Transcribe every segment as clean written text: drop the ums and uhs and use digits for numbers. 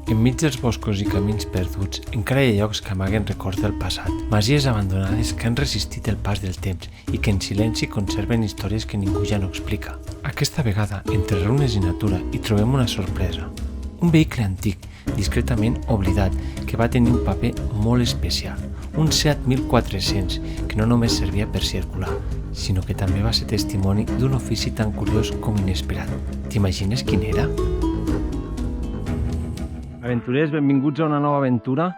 Enmig dels boscos i camins perduts, encara hi ha llocs que amaguen records del passat, masies abandonades que han resistit el pas del temps i que en silenci conserven històries que ningú ja no explica. Aquesta vegada, entre runes i natura, hi trobem una sorpresa. Un vehicle antic, discretament oblidat, que va tenir un paper molt especial. Un Seat 1400, que no només servia per circular, sinó que també va ser testimoni d'un ofici tan curiós com inesperat. T'imagines quin era? Aventurers, benvinguts a una nova aventura.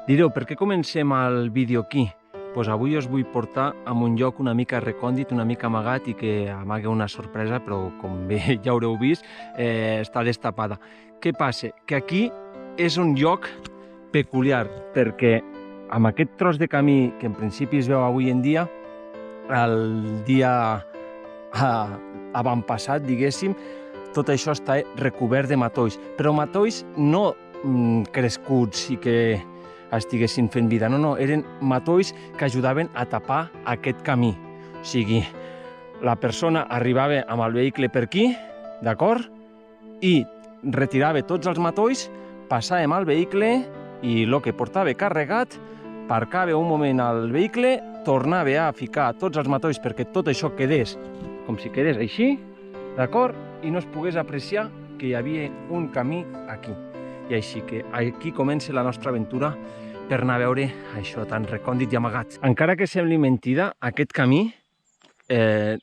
Direu, per què comencem el vídeo aquí? Doncs avui us vull portar a un lloc una mica recòndit, una mica amagat i que amaga una sorpresa, però com bé ja haureu vist, està destapada. Què passa? Que aquí és un lloc peculiar, perquè amb aquest tros de camí que en principi es veu avui en dia, el dia avantpassat, diguéssim, tot això està recobert de matolls, però matolls no crescuts i que estiguessin fent vida, no, eren matolls que ajudaven a tapar aquest camí. O sigui, la persona arribava amb el vehicle per aquí, d'acord? I retirava tots els matolls, passava amb el vehicle i el que portava carregat, parcava un moment al vehicle, tornava a ficar tots els matolls perquè tot això quedés com si quedés així, d'acord? I no es pogués apreciar que hi havia un camí aquí. I així que aquí comença la nostra aventura per anar a veure això tan recòndit i amagat. Encara que sembli mentida, aquest camí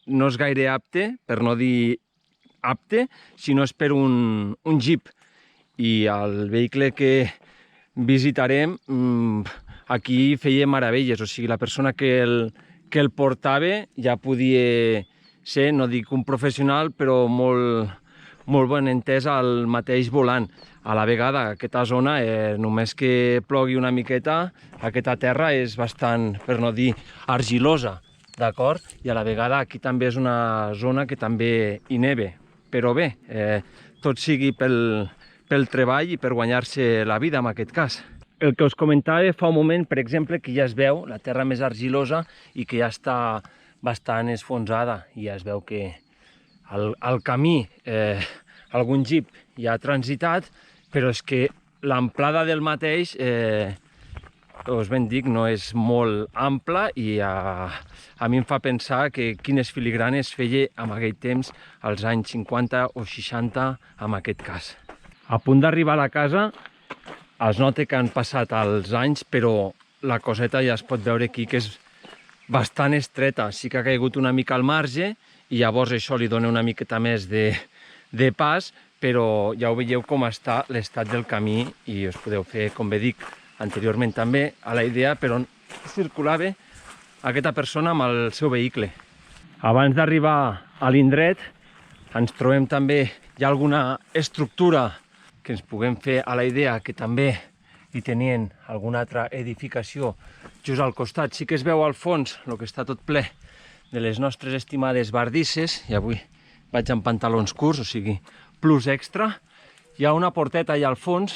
no és gaire apte, per no dir apte, si no és per un jeep. I el vehicle que visitarem aquí feia meravelles, o sigui, la persona que el portava ja podia ser, no dic un professional, però molt ben entès al mateix volant. A la vegada, aquesta zona, només que plogui una miqueta, aquesta terra és bastant, per no dir, argilosa, d'acord? I a la vegada aquí també és una zona que també hi neva. Però bé, tot sigui pel treball i per guanyar-se la vida, en aquest cas. El que us comentava fa un moment, per exemple, que ja es veu la terra més argilosa i que ja està bastant esfonsada i ja es veu que el camí algun jeep ja ha transitat, però és que l'amplada del mateix, us ben dic, no és molt ampla i a mi em fa pensar que quines filigranes feia en aquell temps, als anys 50 o 60, en aquest cas. A punt d'arribar a la casa, es nota que han passat els anys, però la coseta ja es pot veure aquí que és bastant estreta. Sí que ha caigut una mica al marge i llavors això li dona una miqueta més de pas, però ja ho veieu com està l'estat del camí i us podeu fer, com bé dic anteriorment també, a la idea per on circulava aquesta persona amb el seu vehicle. Abans d'arribar a l'indret ens trobem també, hi ha alguna estructura que ens puguem fer a la idea que també hi tenien alguna altra edificació just al costat. Sí que es veu al fons el que està tot ple de les nostres estimades bardisses, i avui vaig amb pantalons curts, o sigui, plus extra. Hi ha una porteta allà al fons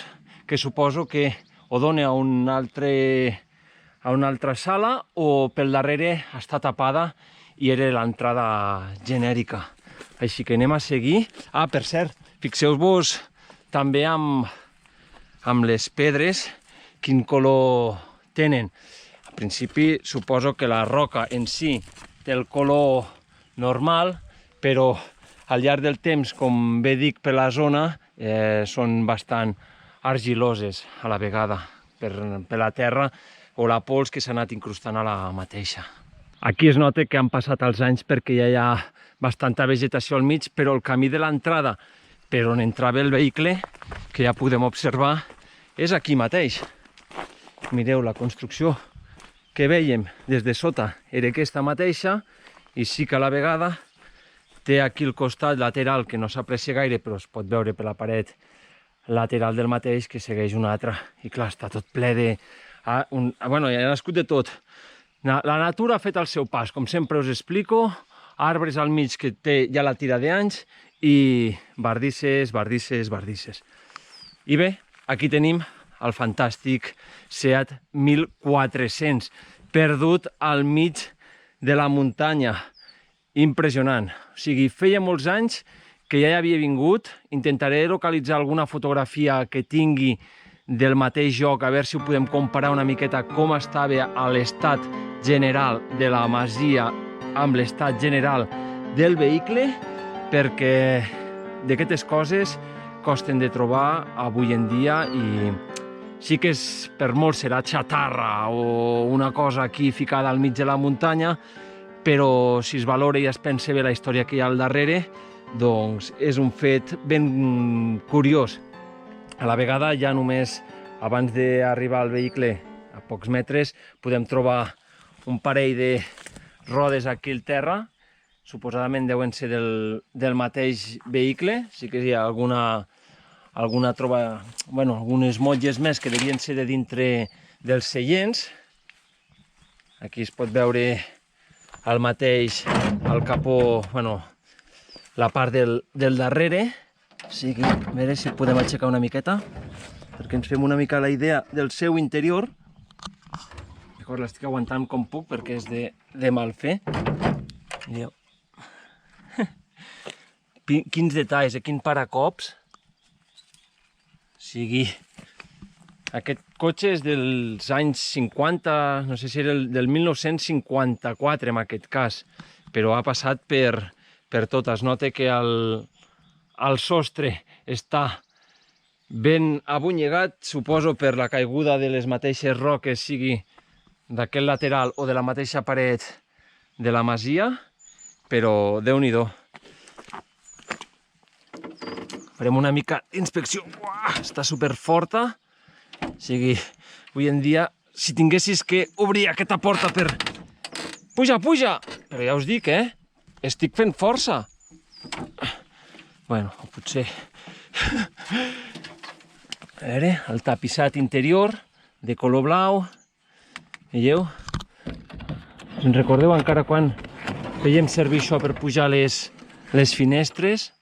que suposo que o dona a una altra sala o pel darrere està tapada i era l'entrada genèrica. Així que anem a seguir. Ah, per cert, fixeu-vos també amb les pedres quin color tenen. Al principi suposo que la roca en si té el color normal, però al llarg del temps, com bé dic, per la zona, són bastant argiloses a la vegada, per la terra o la pols que s'ha anat incrustant a la mateixa. Aquí es nota que han passat els anys perquè ja hi ha bastanta vegetació al mig, però el camí de l'entrada per on entrava el vehicle, que ja podem observar, és aquí mateix. Mireu, la construcció que veiem des de sota era aquesta mateixa, i sí que a la vegada té aquí el costat lateral que no s'aprecia gaire, però es pot veure per la paret lateral del mateix que segueix una altra. I clar, està tot ple de... Bueno, hi ha nascut de tot. La natura ha fet el seu pas, com sempre us explico, arbres al mig que té ja la tira d'anys i bardisses, bardisses, bardisses. I bé, aquí tenim el fantàstic Seat 1400, perdut al mig de la muntanya. Impressionant. O sigui, feia molts anys que ja hi havia vingut. Intentaré localitzar alguna fotografia que tingui del mateix lloc, a veure si ho podem comparar una miqueta com estava a l'estat general de la masia amb l'estat general del vehicle, perquè d'aquestes coses costen de trobar avui en dia i sí que per molt serà xatarra o una cosa aquí ficada al mig de la muntanya, però si es valora i es pensa bé la història que hi ha al darrere, doncs és un fet ben curiós. A la vegada, ja només abans d'arribar al vehicle, a pocs metres, podem trobar un parell de rodes aquí al terra, suposadament deuen ser del mateix vehicle, sí que hi ha algunes motlles més que devien ser de dintre dels seients. Aquí es pot veure el mateix, el capó, la part del darrere. A veure si podem aixecar una miqueta, perquè ens fem una mica la idea del seu interior. L'estic aguantant com puc perquè és de mal fer. Mireu. Quins detalls, quin paracops. Aquest cotxe és dels anys 50, no sé si era del 1954 en aquest cas, però ha passat per tot. Es nota que el sostre està ben abunyegat, suposo per la caiguda de les mateixes roques, sigui d'aquest lateral o de la mateixa paret de la masia, però Déu-n'hi-do. Farem una mica d'inspecció. Està superforta. Avui en dia, si tinguessis que obrir aquesta porta per... Puja, puja! Però ja us dic, estic fent força. Bueno, potser... A veure, el tapissat interior de color blau. Veieu? Us recordeu encara quan fèiem servir això per pujar les finestres?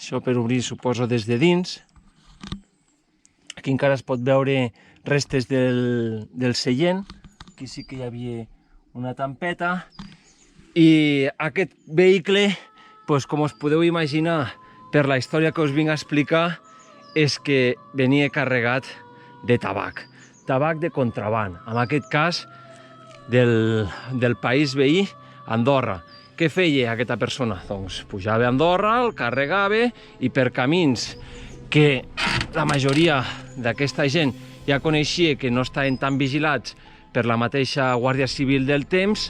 Això per obrir, suposo, des de dins. Aquí encara es pot veure restes del seient. Aquí sí que hi havia una tampeta. I aquest vehicle, com us podeu imaginar, per la història que us vinc a explicar, és que venia carregat de tabac. Tabac de contraban, en aquest cas del país veí, Andorra. Què feia aquesta persona? Doncs pujava a Andorra, el carregava i per camins que la majoria d'aquesta gent ja coneixia que no estaven tan vigilats per la mateixa Guàrdia Civil del temps,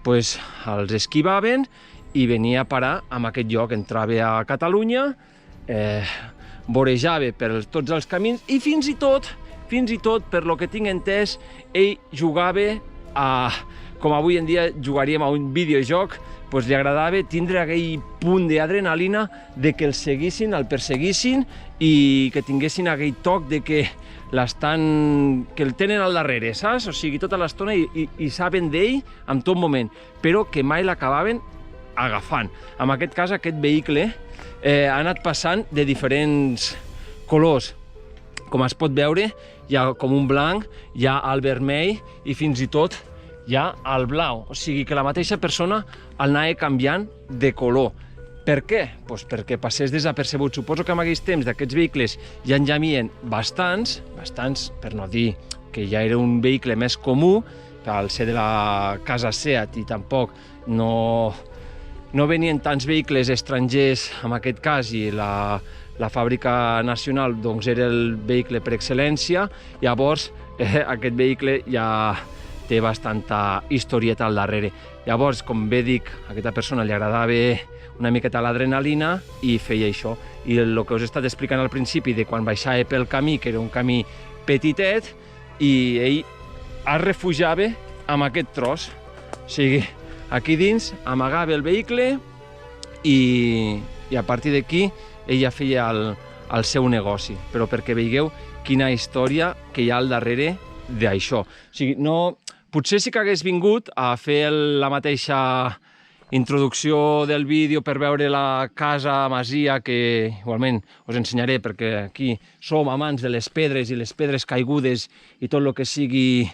els esquivaven i venia a parar en aquest lloc. Entrava a Catalunya, vorejava per tots els camins i fins i tot, per lo que tinc entès, ell jugava com avui en dia jugaríem a un videojoc, li agradava tindre aquell punt d'adrenalina de que el seguissin, el perseguissin i que tinguessin aquell toc de que el tenen al darrere, saps? O sigui, tota l'estona i saben d'ell en tot moment, però que mai l'acabaven agafant. En aquest cas, aquest vehicle ha anat passant de diferents colors. Com es pot veure, hi ha com un blanc, hi ha el vermell i fins i tot hi ha el blau. O sigui que la mateixa persona el anava canviant de color. Per què? Perquè passés desapercebut. Suposo que en aquells temps d'aquests vehicles ja en havien bastants, per no dir que ja era un vehicle més comú, al ser de la casa Seat i tampoc no venien tants vehicles estrangers en aquest cas i la fàbrica nacional era el vehicle per excel·lència. Llavors aquest vehicle ja té bastanta historieta al darrere. Llavors, com bé dic, a aquesta persona li agradava una miqueta l'adrenalina i feia això. I el que us he estat explicant al principi de quan baixava pel camí, que era un camí petitet, i ell es refugiava en aquest tros. O sigui, aquí dins amagava el vehicle i a partir d'aquí ell ja feia el seu negoci. Però perquè veieu quina història que hi ha al darrere d'això. O sigui, potser sí que hagués vingut a fer la mateixa introducció del vídeo per veure la casa, masia, que igualment us ensenyaré perquè aquí som amants de les pedres i les pedres caigudes i tot el que sigui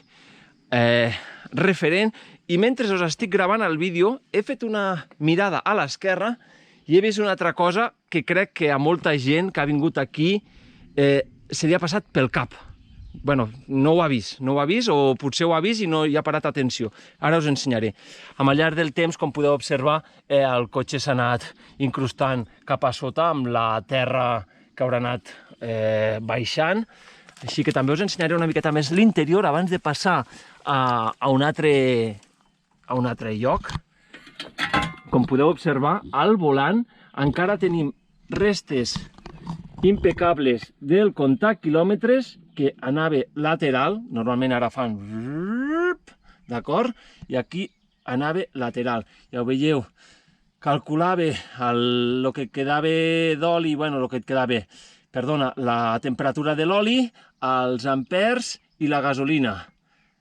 referent. I mentre us estic gravant el vídeo he fet una mirada a l'esquerra I he vist una altra cosa que crec que a molta gent que ha vingut aquí se li ha passat pel cap. Bueno, no ho ha vist, o potser ho ha vist i no hi ha parat atenció. Ara us ensenyaré. Al llarg del temps, com podeu observar, el cotxe s'ha anat incrustant cap a sota amb la terra que haurà anat baixant. Així que també us ensenyaré una miqueta més l'interior abans de passar a un altre lloc. Com podeu observar, al volant encara tenim restes impecables del comptar quilòmetres que anava lateral, normalment ara fan, d'acord? I aquí anava lateral. Ja ho veieu, calculava el que quedava d'oli, bueno, el que et quedava, perdona, la temperatura de l'oli, els ampers i la gasolina,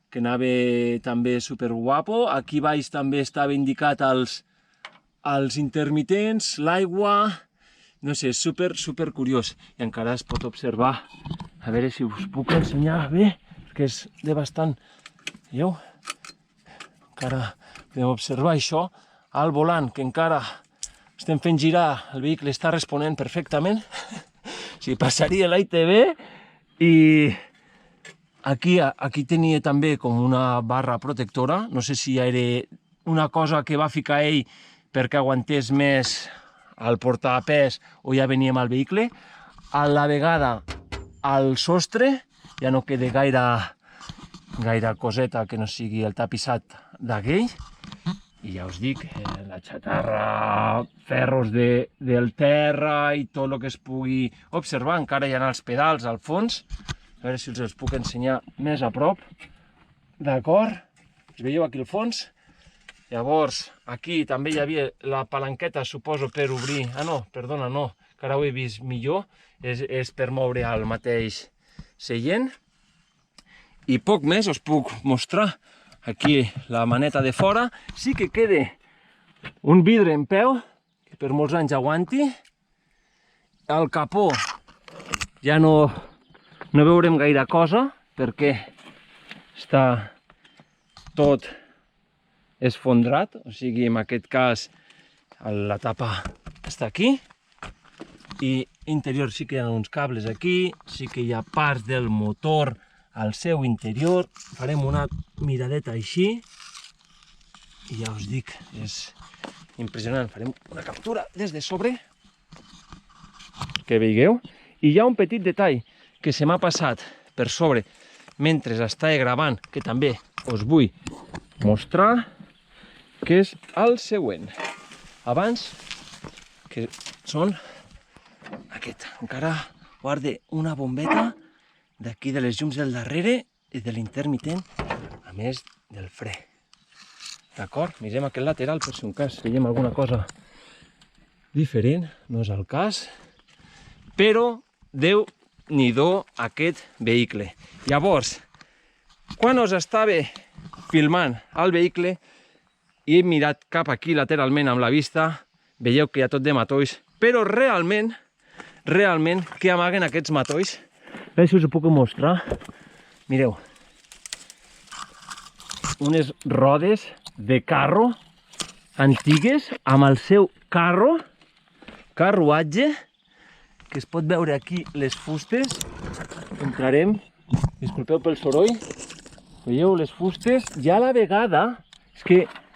que anava també superguapo. Aquí baix també estava indicat els intermitents, l'aigua, no sé, super curiós. I encara es pot observar, a veure si us puc ensenyar bé, perquè és de bastant, veieu? Encara podem observar això, al volant, que encara estem fent girar, el vehicle està responent perfectament. Si passaria l'ITV. I aquí tenia també com una barra protectora, no sé si era una cosa que va ficar ell perquè aguantés més al portar pes o ja venia amb el vehicle. A la vegada al sostre ja no queda gaire coseta que no sigui el tapissat d'aquell. I ja us dic, la xatarra, ferros del terra i tot el que es pugui observar. Encara hi ha els pedals al fons. A veure si us els puc ensenyar més a prop. D'acord? Els veieu aquí al fons? Llavors, aquí també hi havia la palanqueta, suposo, per obrir... Ah, no, perdona, no, que ara ho he vist millor. És per moure el mateix seient. I poc més us puc mostrar. Aquí la maneta de fora. Sí que queda un vidre en peu, que per molts anys aguanti. El capó ja no veurem gaire cosa, perquè està tot esfondrat, o sigui, en aquest cas la tapa està aquí, i interior sí que hi ha uns cables aquí, sí que hi ha parts del motor al seu interior. Farem una miradeta així, i ja us dic, és impressionant. Farem una captura des de sobre, que veieu, i hi ha un petit detall que se m'ha passat per sobre mentre estava gravant, que també us vull mostrar, que és el següent. Abans, que són aquest. Encara guarda una bombeta d'aquí de les llums del darrere i de l'intermitent, a més del fre. D'acord? Mirem aquest lateral per si un cas veiem alguna cosa diferent. No és el cas, però Déu-n'hi-do aquest vehicle. Llavors, quan us estava filmant el vehicle i he mirat cap aquí lateralment amb la vista, veieu que hi ha tot de matolls, però realment, què amaguen aquests matolls? A veure si us ho puc mostrar. Mireu, unes rodes de carro antigues amb el seu carruatge, que es pot veure aquí les fustes. Entrarem, disculpeu pel soroll, veieu les fustes, i a la vegada,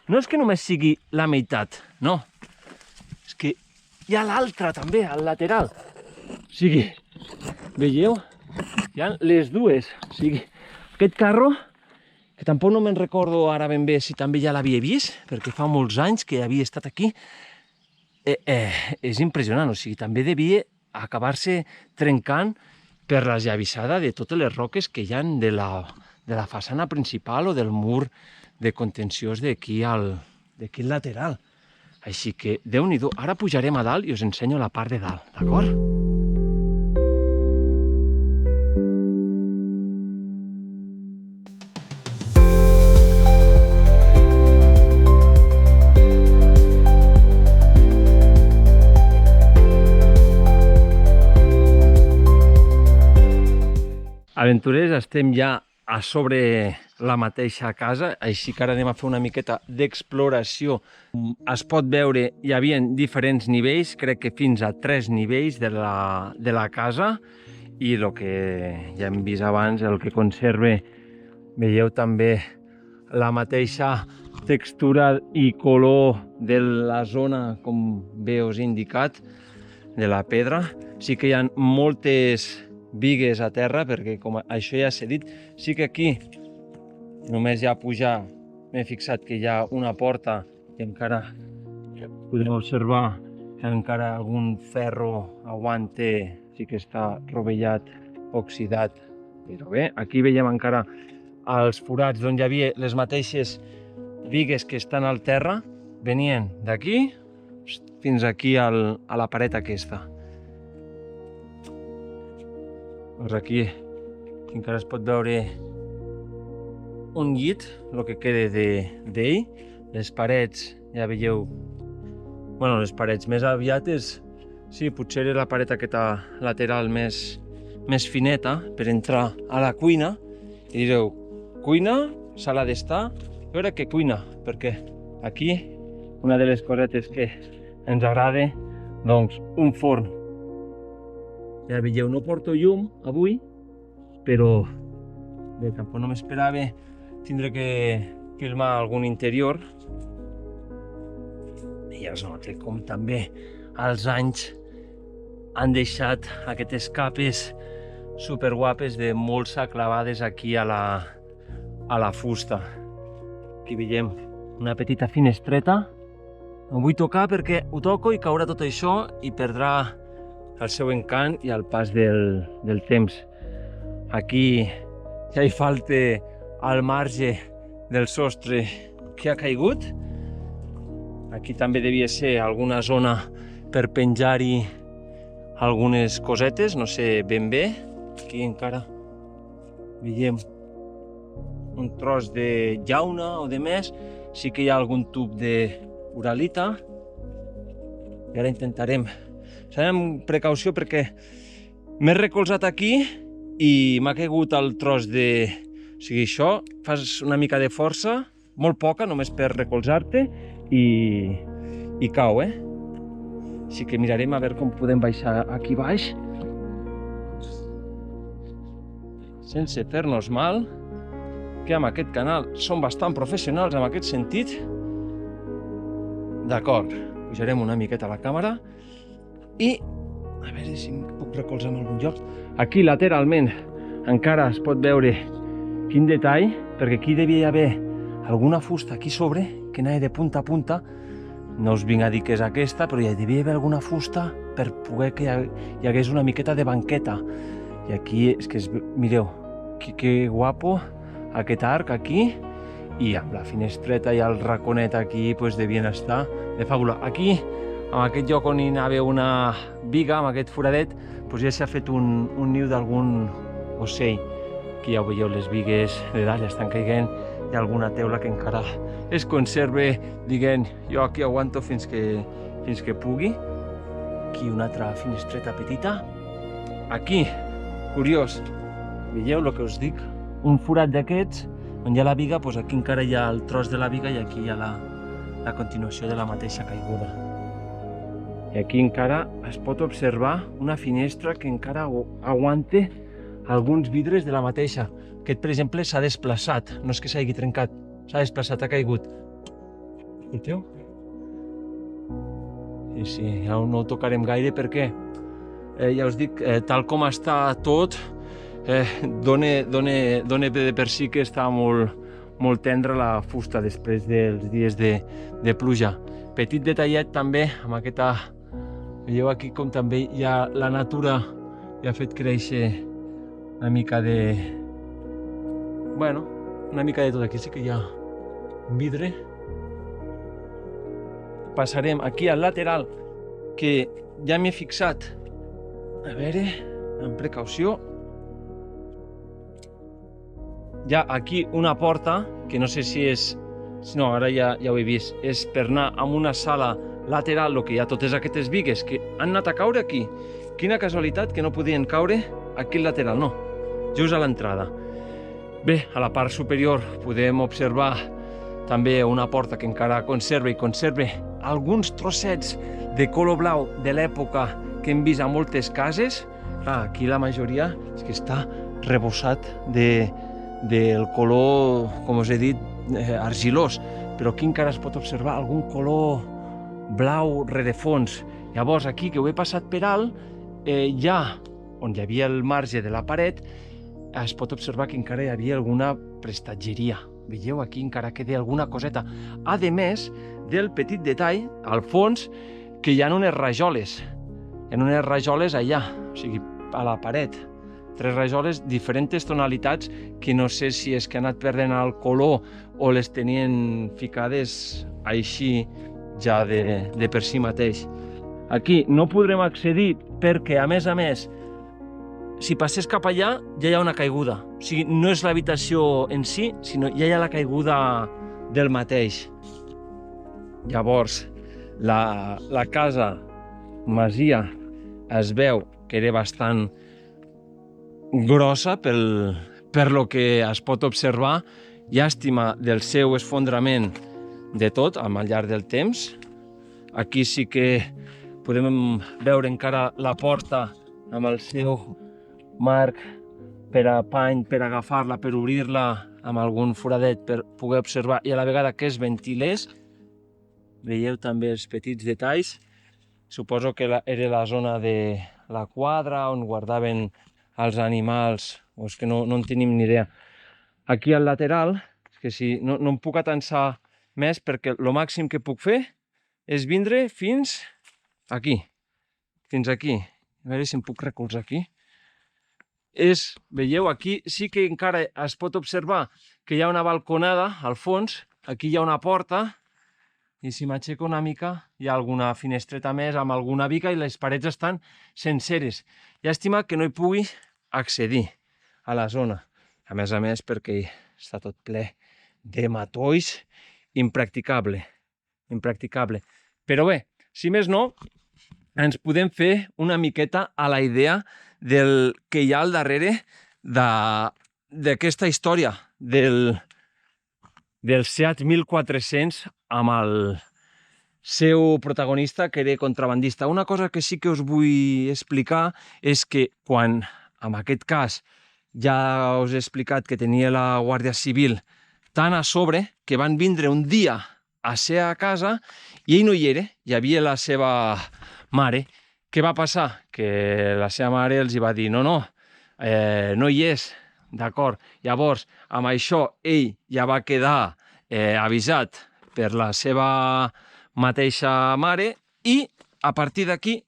no és que només sigui la meitat, no, és que hi ha l'altra també, al lateral. O sigui, veieu? Hi ha les dues. O sigui, aquest carro, que tampoc no me'n recordo ara ben bé si també ja l'havia vist, perquè fa molts anys que havia estat aquí, és impressionant. O sigui, també devia acabar-se trencant per la llavissada de totes les roques que hi ha de la façana principal o del mur de contenciós d'aquí al lateral. Així que, Déu-n'hi-do, ara pujarem a dalt i us ensenyo la part de dalt, d'acord? Aventurers, estem ja a sobre la mateixa casa, així que ara anem a fer una miqueta d'exploració. Es pot veure, hi havia diferents nivells, crec que fins a 3 nivells de la casa, i el que ja hem vist abans, el que conserve, veieu també la mateixa textura i color de la zona, com bé us he indicat, de la pedra. Sí que hi ha moltes bigues a terra, perquè com això ja s'ha dit, sí que aquí només ja pujar m'he fixat que hi ha una porta i encara podem observar que encara algun ferro aguante, sí que està rovellat, oxidat, però bé, aquí veiem encara els forats on hi havia les mateixes bigues que estan al terra, venien d'aquí fins aquí a la paret aquesta. Doncs aquí encara es pot veure un llit, el que queda d'ell. Les parets, ja veieu, bueno, les parets més aviat és, sí, potser era la paret aquesta lateral més fineta per entrar a la cuina. I direu, cuina, sala d'estar, jo crec que cuina, perquè aquí una de les cosetes que ens agrada, doncs un forn. Ja veieu, no porto llum avui, però bé, tampoc no m'esperava tindre que filmar algun interior. I ja es nota com també als anys han deixat aquestes capes superguapes de molsa clavades aquí a la fusta. Aquí veiem una petita finestreta. No vull tocar perquè ho toco i caurà tot això i perdrà el seu encant i el pas del temps. Aquí ja hi falta al marge del sostre que ha caigut. Aquí també devia ser alguna zona per penjar-hi algunes cosetes, no sé ben bé. Aquí encara veiem un tros de llauna o de més. Sí que hi ha algun tub d'uralita. I ara intentarem. Serà amb precaució perquè m'he recolzat aquí i m'ha caigut el tros de... O sigui, això, fas una mica de força, molt poca, només per recolzar-te, i cau, Així que mirarem a veure com podem baixar aquí baix sense fer-nos mal, que amb aquest canal som bastant professionals en aquest sentit. D'acord, pujarem una miqueta a la càmera i a veure si em puc recolzar en algun lloc. Aquí lateralment encara es pot veure quin detall, perquè aquí devia haver alguna fusta aquí sobre que anava de punta a punta. No us vinc a dir que és aquesta, però ja devia haver alguna fusta per poder que hi hagués una miqueta de banqueta. I aquí, és que mireu, que guapo aquest arc aquí, i amb la finestreta i el raconet aquí pues devien estar de fàbula. Aquí, en aquest lloc on hi anava una biga, amb aquest foradet, pues ja s'ha fet un niu d'algun ocell. Aquí ja ho veieu, les bigues de dalt ja estan caient. Hi ha alguna teula que encara es conserva, diguent, jo aquí aguanto fins que pugui. Aquí una altra finestreta petita. Aquí, curiós, veieu el que us dic? Un forat d'aquests, on hi ha la biga, doncs aquí encara hi ha el tros de la biga i aquí hi ha la continuació de la mateixa caiguda. I aquí encara es pot observar una finestra que encara aguanta alguns vidres de la mateixa. Aquest, per exemple, s'ha desplaçat, no és que s'hagi trencat, s'ha desplaçat, ha caigut. Escolteu? Sí, ja no ho tocarem gaire perquè, ja us dic, tal com està tot, dona per si que està molt tendra la fusta després dels dies de pluja. Petit detallet també, amb aquesta... Veieu aquí com també hi ha la natura i ha fet créixer una mica de... Bueno, una mica de tot. Aquí sí que hi ha vidre. Passarem aquí al lateral, que ja m'he fixat. A veure, amb precaució. Hi ha aquí una porta, que no sé si és... No, ara ja ho he vist. És per anar a una sala lateral, el que hi ha totes aquestes bigues que han anat a caure aquí. Quina casualitat que no podien caure aquí al lateral, no, just a l'entrada. Bé, a la part superior podem observar també una porta que encara conserva alguns trossets de color blau de l'època que hem vist a moltes cases. Clar, aquí la majoria és que està rebossat del color, com us he dit, argilós, però aquí encara es pot observar algun color blau rerefons. Llavors aquí, que ho he passat per alt, ja on hi havia el marge de la paret, es pot observar que encara hi havia alguna prestatgeria. Veieu, aquí encara queda alguna coseta. A més del petit detall, al fons, que hi ha unes rajoles. Hi ha unes rajoles allà, o sigui, a la paret. 3 rajoles, diferents tonalitats, que no sé si és que han anat perdent el color o les tenien ficades així ja de per si mateix. Aquí no podrem accedir perquè, a més, si passés cap allà, ja hi ha una caiguda. O sigui, no és l'habitació en si, sinó ja hi ha la caiguda del mateix. Llavors, la casa, masia, es veu que era bastant grossa per lo que es pot observar. Llàstima del seu esfondrament de tot al llarg del temps. Aquí sí que podem veure encara la porta amb el seu marc per a pany, per agafar-la, per obrir-la amb algun foradet per poder observar i a la vegada que es ventilés. Veieu també els petits detalls. Suposo que era la zona de la quadra on guardaven els animals, o és que no en tenim ni idea. Aquí al lateral, és que si no em puc atansar més perquè el màxim que puc fer és vindre fins aquí. Fins aquí. A veure si em puc recolzar aquí. Veieu, aquí sí que encara es pot observar que hi ha una balconada al fons. Aquí hi ha una porta i si m'aixeco una mica hi ha alguna finestreta més amb alguna biga i les parets estan senceres. Llàstima que no hi pugui accedir a la zona. A més perquè està tot ple de matolls, impracticable. Però bé, si més no, ens podem fer una miqueta a la idea del que hi ha al darrere d'aquesta història del Seat 1400 amb el seu protagonista, que era contrabandista. Una cosa que sí que us vull explicar és que quan, en aquest cas, ja us he explicat que tenia la Guàrdia Civil tan a sobre que van vindre un dia a ser a casa i ell no hi era, hi havia la seva mare. Què va passar? Que la seva mare els va dir no hi és, d'acord. Llavors, amb això, ell ja va quedar avisat per la seva mateixa mare i, a partir d'aquí,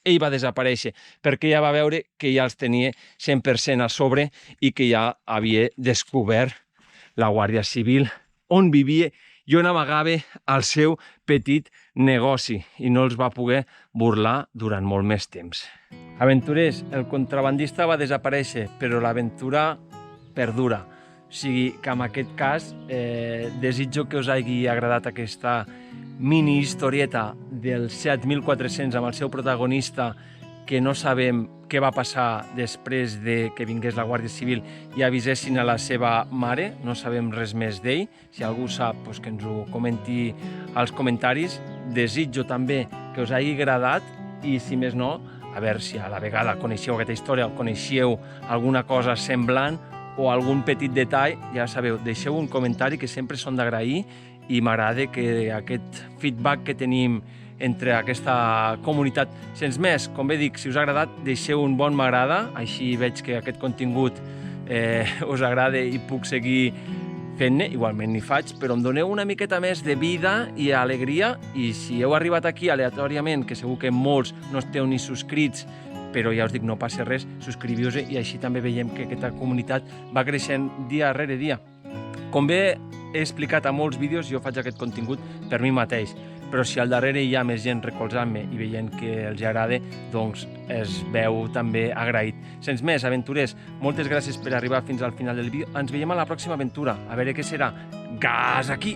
ell va desaparèixer, perquè ja va veure que ja els tenia 100% a sobre i que ja havia descobert la Guàrdia Civil on vivia i on amagava el seu petit negoci i no els va poder burlar durant molt més temps. Aventurers, el contrabandista va desaparèixer, però l'aventura perdura. O sigui que en aquest cas desitjo que us hagi agradat aquesta mini historieta del Seat 1400 amb el seu protagonista, que no sabem què va passar després de que vingués la Guàrdia Civil i avisessin a la seva mare. No sabem res més d'ell. Si algú sap, que ens ho comenti als comentaris. Desitjo també que us hagi agradat i, si més no, a veure si a la vegada coneixeu aquesta història o coneixeu alguna cosa semblant o algun petit detall, ja sabeu, deixeu un comentari que sempre són d'agrair i m'agrada que aquest feedback que tenim entre aquesta comunitat. Sens més, com bé dic, si us ha agradat, deixeu un bon m'agrada, així veig que aquest contingut us agrada i puc seguir fent-ne, igualment n'hi faig, però em doneu una miqueta més de vida i alegria, i si heu arribat aquí aleatòriament, que segur que molts no esteu ni subscrits, però ja us dic, no passa res, subscriviu-vos i així també veiem que aquesta comunitat va creixent dia rere dia. Com bé he explicat a molts vídeos, jo faig aquest contingut per mi mateix, però si al darrere hi ha més gent recolzant-me i veient que els agrada, doncs es veu també agraït. Sens més, aventurers, moltes gràcies per arribar fins al final del vídeo. Ens veiem a la pròxima aventura. A veure què serà. Gas aquí!